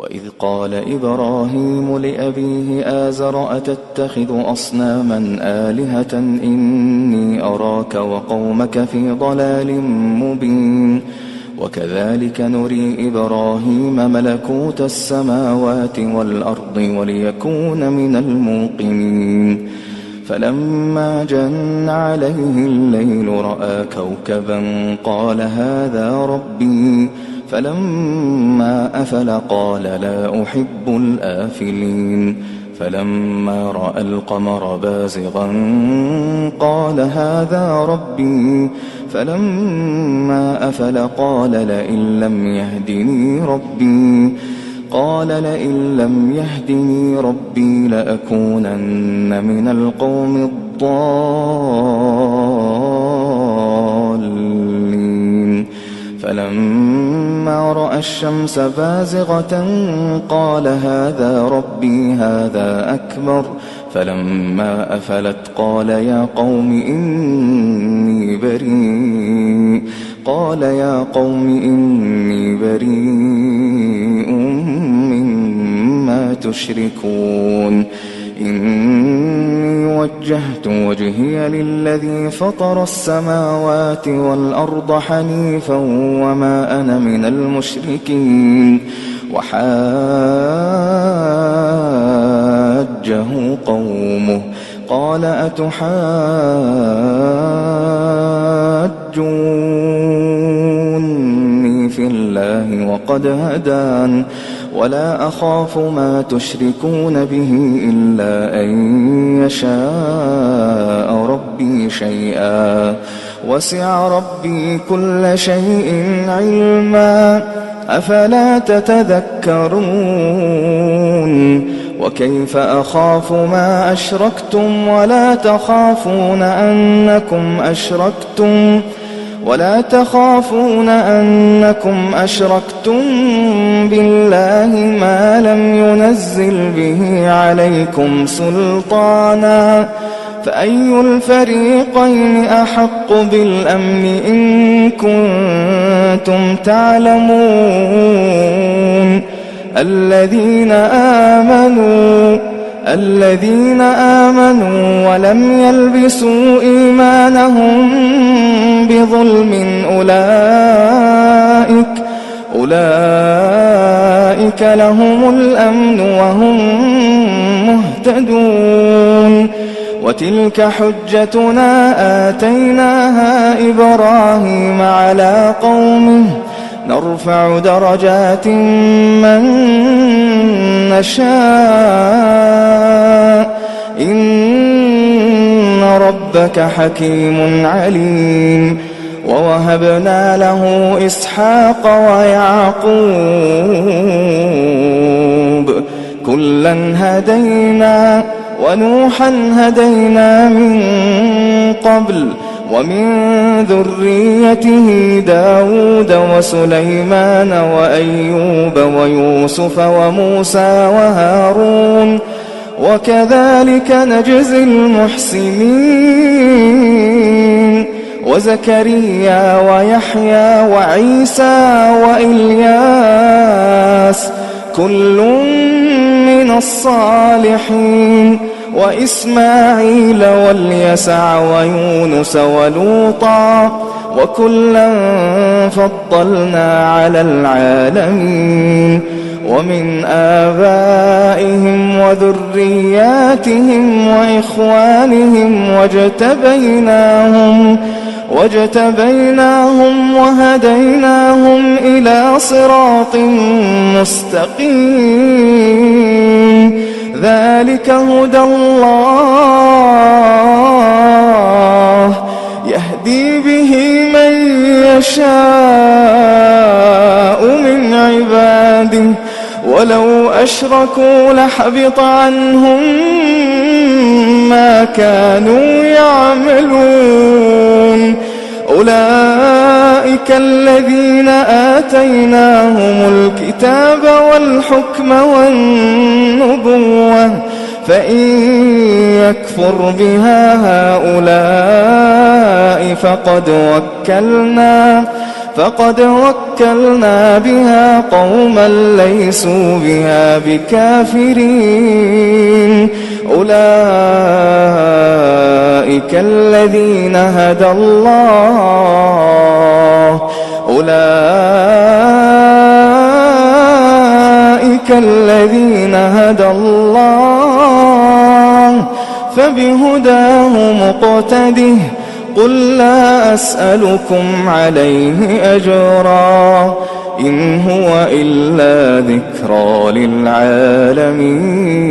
وإذ قال إبراهيم لأبيه آزر أتتخذ أصناما آلهة إني أراك وقومك في ضلال مبين وكذلك نري إبراهيم ملكوت السماوات والأرض وليكون من الموقنين فلما جن عليه الليل رأى كوكبا قال هذا ربي فلما أفل قال لا أحب الآفلين فلما رأى القمر بازغا قال هذا ربي فلما أفل قال لئن لم يهدني ربي لأكونن من القوم الضالين فلما رأى الشمس بازغة قال هذا ربي هذا أكبر فلما أفلت قال يا قوم إني بريء مما تشركون إني وجهت وجهي للذي فطر السماوات والأرض حنيفا وما أنا من المشركين وحاجه قومه قال أتحاجوني في الله وقد هدان ولا أخاف ما تشركون به إلا أن يشاء ربي شيئا وسع ربي كل شيء علما أفلا تتذكرون وكيف أخاف ما أشركتم ولا تخافون أنكم أشركتم بالله ما لم ينزل به عليكم سلطانا فأي الفريقين أحق بالأمن إن كنتم تعلمون الذين آمنوا ولم يلبسوا إيمانهم بظلم أولئك لهم الأمن وهم مهتدون وتلك حجتنا آتيناها إبراهيم على قومه نرفع درجات من نشاء إن ربك حكيم عليم ووهبنا له إسحاق ويعقوب كلا هدينا ونوحا هدينا من قبل ومن ذريته داود وسليمان وأيوب ويوسف وموسى وهارون وكذلك نجزي المحسنين وزكريا ويحيى وعيسى وإلياس كل من الصالحين وإسماعيل واليسع ويونس ولوطا وكلا فضلنا على العالمين ومن آبائهم وذرياتهم وإخوانهم واجتبيناهم وهديناهم إلى صراط مستقيم ذلك هدى الله يهدي به من يشاء من عباده ولو أشركوا لحبط عنهم ما كانوا يعملون أولئك الذين آتيناهم الكتاب والحكم والنبوة فإن يكفر بها هؤلاء فقد وكلنا بها قوما ليسوا بها بكافرين أولئك الذين هدى الله فبهداه مقتده قل لا أسألكم عليه أجرا إن هو إلا ذكرى للعالمين.